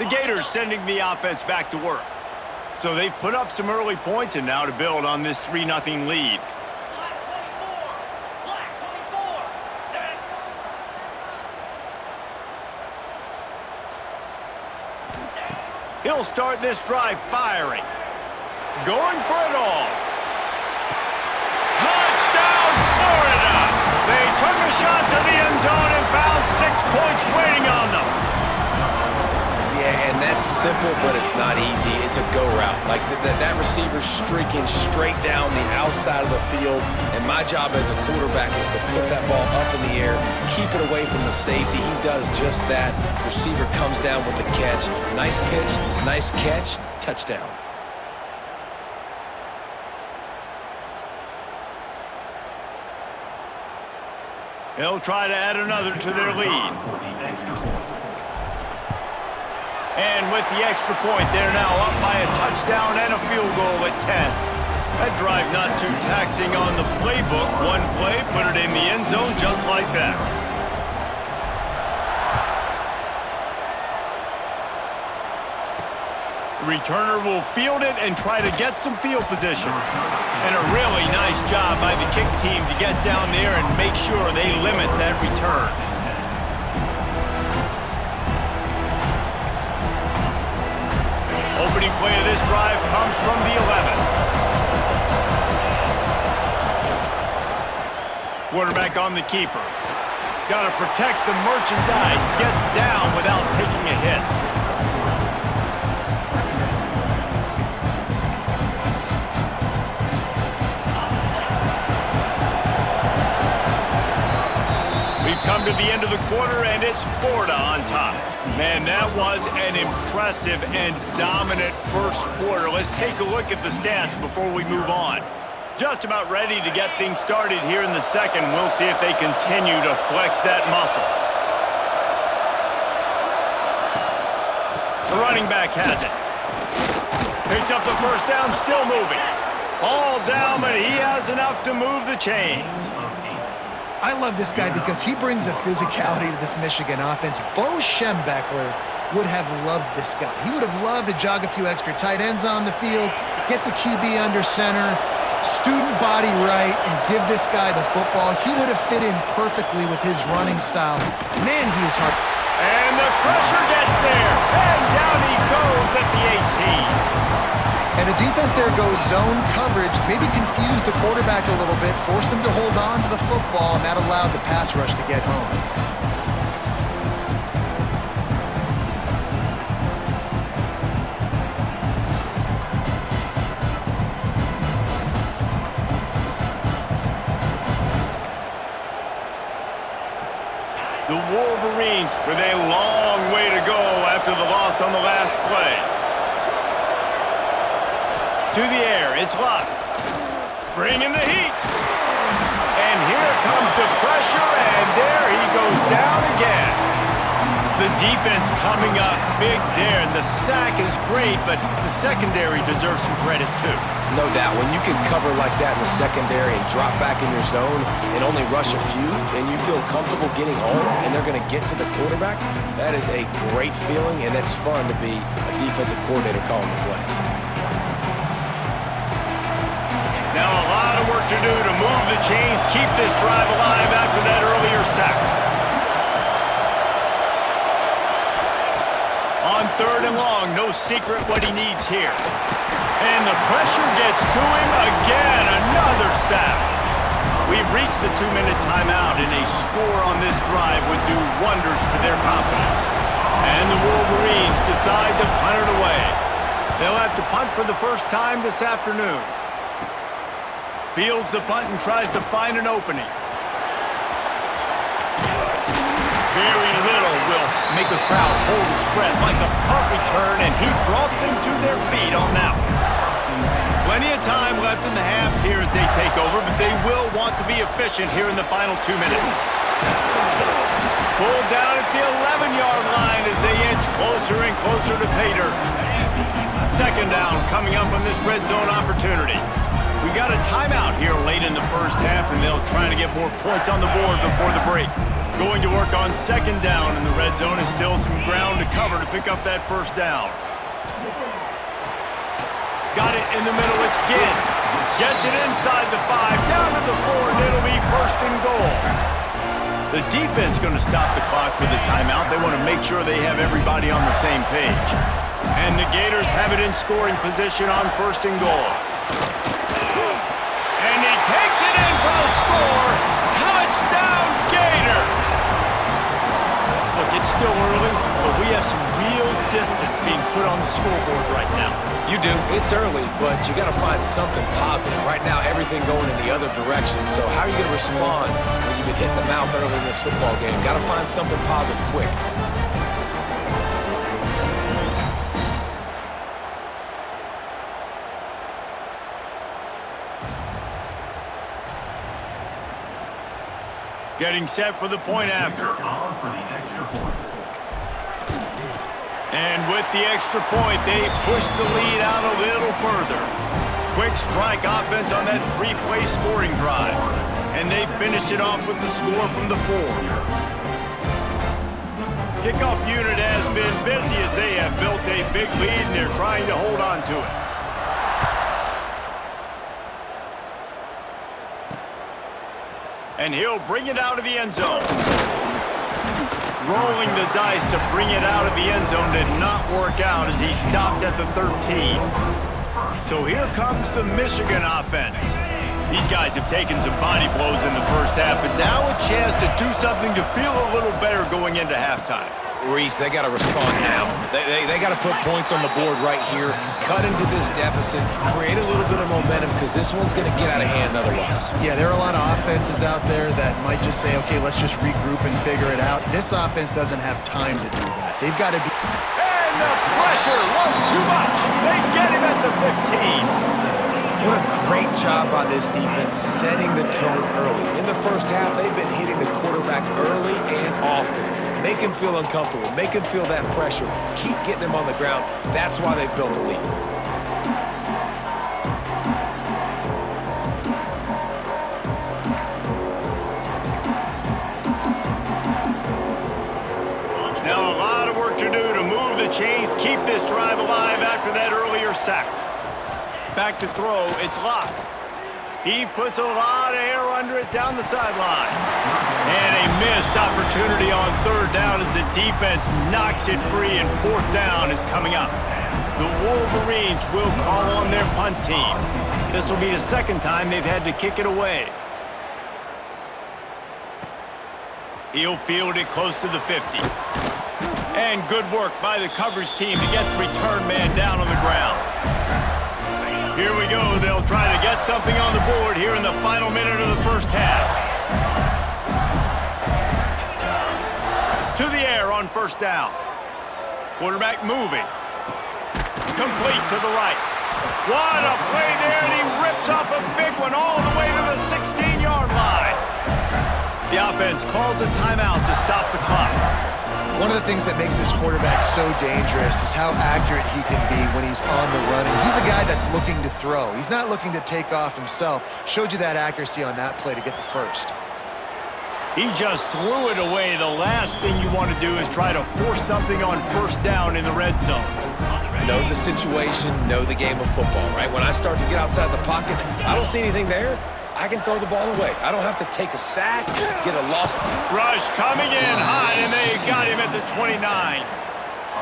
The Gators sending the offense back to work. So they've put up some early points and now to build on this 3-0 lead. He'll start this drive firing. Going for it all. Touchdown, Florida! They took a shot to the end zone and found 6 points waiting on them. Yeah, and that's simple, but it's not easy. It's a go route. Like that receiver's streaking straight down the outside of the field, and my job as a quarterback is to put that ball up in the air, keep it away from the safety. He does just that. Receiver comes down with the catch. Nice pitch, nice catch, touchdown. They'll try to add another to their lead. And with the extra point, they're now up by a touchdown and a field goal at 10. That drive not too taxing on the playbook. One play, put it in the end zone just like that. The returner will field it and try to get some field position. And a really nice job by the kick team to get down there and make sure they limit that return. Opening play of this drive comes from the 11. Quarterback on the keeper. Got to protect the merchandise. Gets down without taking a hit. We've come to the end of the quarter, and it's Florida on top. Man, that was an impressive and dominant first quarter. Let's take a look at the stats before we move on. Just about ready to get things started here in the second. We'll see if they continue to flex that muscle. The running back has it. Picks up the first down, still moving. All down, but he has enough to move the chains. I love this guy because he brings a physicality to this Michigan offense. Bo Schembechler would have loved this guy. He would have loved to jog a few extra tight ends on the field, get the QB under center, student body right, and give this guy the football. He would have fit in perfectly with his running style. Man, he is hard. And the pressure gets there, and down he goes at the 18. And the defense there goes zone coverage, maybe confused the quarterback a little bit, forced him to hold on to the football, and that allowed the pass rush to get home. The Wolverines with a long way to go after the loss on the last play. To the air, it's Luck. Bringing the heat. And here comes the pressure, and there he goes down again. The defense coming up big there, and the sack is great, but the secondary deserves some credit too. No doubt, when you can cover like that in the secondary and drop back in your zone and only rush a few, and you feel comfortable getting home, and they're going to get to the quarterback, that is a great feeling, and it's fun to be a defensive coordinator calling the plays. Now a lot of work to do to move the chains, keep this drive alive after that earlier sack. On 3rd and long, no secret what he needs here. And the pressure gets to him again, another sack. We've reached the 2-minute timeout, and a score on this drive would do wonders for their confidence. And the Wolverines decide to punt it away. They'll have to punt for the first time this afternoon. Fields the punt and tries to find an opening. Very little will make a crowd hold its breath like a punt return, and he brought them to their feet on that one. Plenty of time left in the half here as they take over, but they will want to be efficient here in the final 2 minutes. Pulled down at the 11-yard line as they inch closer and closer to pay dirt. Second down coming up on this red zone opportunity. We got a timeout here late in the first half, and they'll try to get more points on the board before the break. Going to work on second down in the red zone, and still some ground to cover to pick up that first down. Got it in the middle, it's Ginn. Gets it inside the 5, down to the 4, and it'll be first and goal. The defense going to stop the clock with a timeout. They want to make sure they have everybody on the same page. And the Gators have it in scoring position on first and goal. And he takes it in for the score. Touchdown, Gators! Look, it's still early, but we have some real distance being put on the scoreboard right now. You do. It's early, but you got to find something positive. Right now, everything going in the other direction. So how are you going to respond when you've been hit in the mouth early in this football game? Got to find something positive quick. Getting set for the point after. And with the extra point, they push the lead out a little further. Quick strike offense on that 3-play scoring drive. And they finish it off with the score from the 4. Kickoff unit has been busy as they have built a big lead and they're trying to hold on to it. And he'll bring it out of the end zone. Rolling the dice to bring it out of the end zone did not work out as he stopped at the 13. So here comes the Michigan offense. These guys have taken some body blows in the first half, but now a chance to do something to feel a little better going into halftime. Reese, they got to respond now. They got to put points on the board right here, cut into this deficit, create a little bit of momentum because this one's going to get out of hand otherwise. Yeah, there are a lot of offenses out there that might just say, okay, let's just regroup and figure it out. This offense doesn't have time to do that. They've got to be... And the pressure was too much. They get him at the 15. What a great job by this defense setting the tone early. In the first half, they've been hitting the quarterback early and often. Make him feel uncomfortable. Make him feel that pressure. Keep getting him on the ground. That's why they've built a lead. Now a lot of work to do to move the chains, keep this drive alive after that earlier sack. Back to throw, it's Locke. He puts a lot of air under it down the sideline. And a missed opportunity on third down as the defense knocks it free and fourth down is coming up. The Wolverines will call on their punt team. This will be the second time they've had to kick it away. He'll field it close to the 50. And good work by the coverage team to get the return man down on the ground. Here we go. They'll try to get something on the board here in the final minute of the first half. To the air on first down. Quarterback moving. Complete to the right. What a play there, and he rips off a big one all the way to the 16-yard line. The offense calls a timeout to stop the clock. One of the things that makes this quarterback so dangerous is how accurate he can be when he's on the run. And he's a guy that's looking to throw. He's not looking to take off himself. Showed you that accuracy on that play to get the first. He just threw it away. The last thing you want to do is try to force something on first down in the red zone. Know the situation, know the game of football, right? When I start to get outside the pocket, I don't see anything there. I can throw the ball away. I don't have to take a sack, get a loss. Rush coming in high, and they got him at the 29.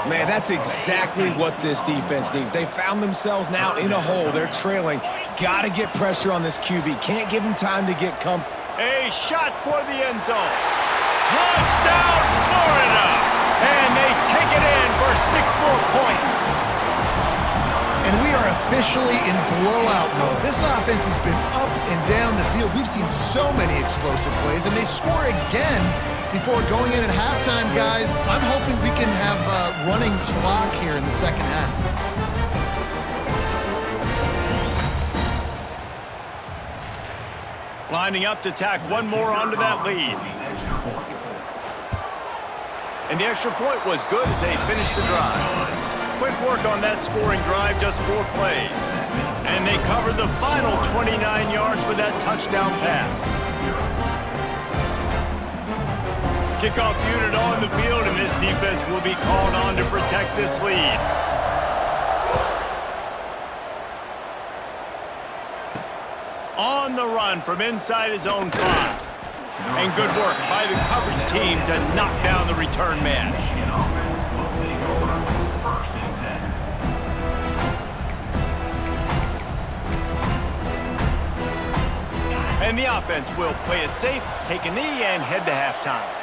Man, that's exactly what this defense needs. They found themselves now in a hole. They're trailing. Got to get pressure on this QB. Can't give him time to get comfortable. A shot toward the end zone. Touchdown, Florida! And they take it in for 6 more points. And we are officially in blowout mode. This offense has been up and down the field. We've seen so many explosive plays, and they score again before going in at halftime, guys. I'm hoping we can have a running clock here in the second half. Lining up to tack one more onto that lead. And the extra point was good as they finished the drive. Quick work on that scoring drive, just 4 plays. And they covered the final 29 yards with that touchdown pass. Kickoff unit on the field, and this defense will be called on to protect this lead. On the run from inside his own 5. And good work by the coverage team to knock down the return man. And the offense will play it safe, take a knee, and head to halftime.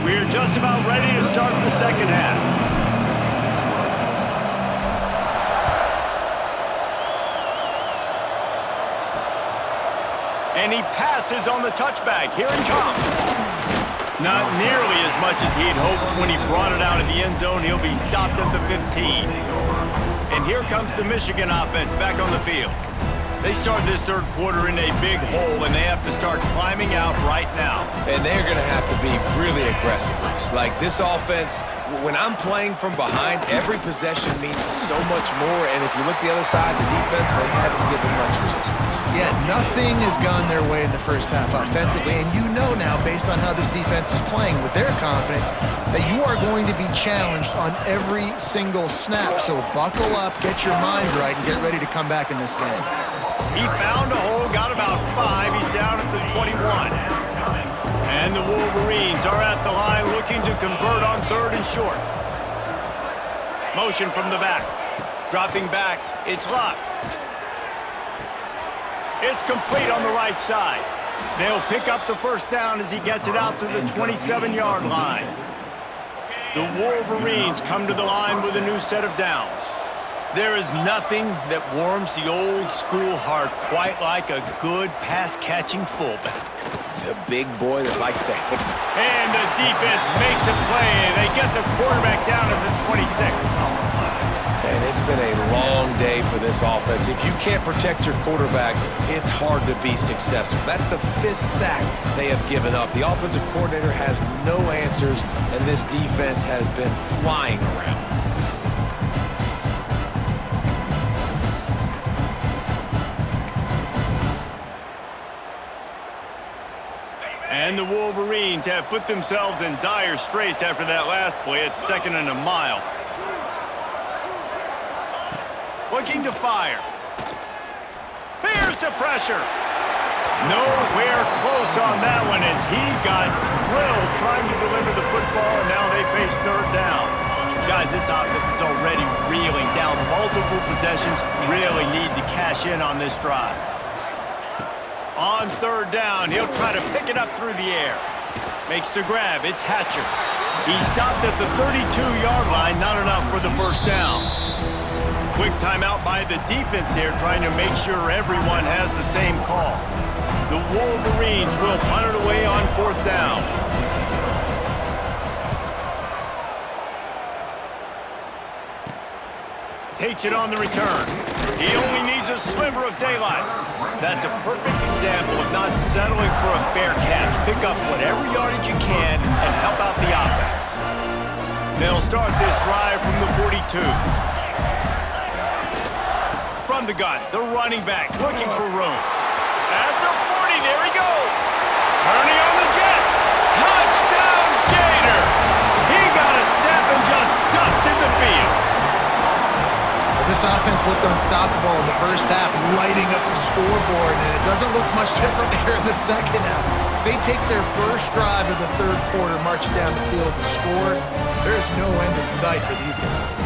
We're just about ready to start the second half. And he passes on the touchback. Here he comes. Not nearly as much as he'd hoped when he brought it out of the end zone. He'll be stopped at the 15. And here comes the Michigan offense back on the field. They start this third quarter in a big hole, and they have to start climbing out right now. And they're going to have to be really aggressive, Reese. Like, this offense, when I'm playing from behind, every possession means so much more. And if you look the other side, the defense, they haven't given much resistance. Yeah, nothing has gone their way in the first half offensively. And you know now, based on how this defense is playing with their confidence, that you are going to be challenged on every single snap. So buckle up, get your mind right, and get ready to come back in this game. He found a hole, got about 5. He's down at the 21. And the Wolverines are at the line looking to convert on 3rd and short. Motion from the back. Dropping back. It's locked. It's complete on the right side. They'll pick up the first down as he gets it out to the 27-yard line. The Wolverines come to the line with a new set of downs. There is nothing that warms the old school heart quite like a good pass-catching fullback. The big boy that likes to hit. And the defense makes a play. They get the quarterback down at the 26. And it's been a long day for this offense. If you can't protect your quarterback, it's hard to be successful. That's the 5th sack they have given up. The offensive coordinator has no answers, and this defense has been flying around. And the Wolverines have put themselves in dire straits after that last play. It's 2nd and a mile. Looking to fire. Here's the pressure. Nowhere close on that one as he got drilled trying to deliver the football, and now they face 3rd down. Guys, this offense is already reeling down multiple possessions. Really need to cash in on this drive. On 3rd down, he'll try to pick it up through the air. Makes the grab. It's Hatcher. He stopped at the 32-yard line. Not enough for the first down. Quick timeout by the defense there, trying to make sure everyone has the same call. The Wolverines will punt it away on 4th down. Takes it on the return. He only needs a sliver of daylight. That's a perfect example of not settling for a fair catch. Pick up whatever yardage you can and help out the offense. They'll start this drive from the 42. From the gun, the running back looking for room. At the 40, there he goes. Turning on the jet. Touchdown, Gator. He got a step and just dusted the field. This offense looked unstoppable in the first half, lighting up the scoreboard, and it doesn't look much different here in the second half. They take their first drive of the third quarter, march it down the field and score. There is no end in sight for these guys.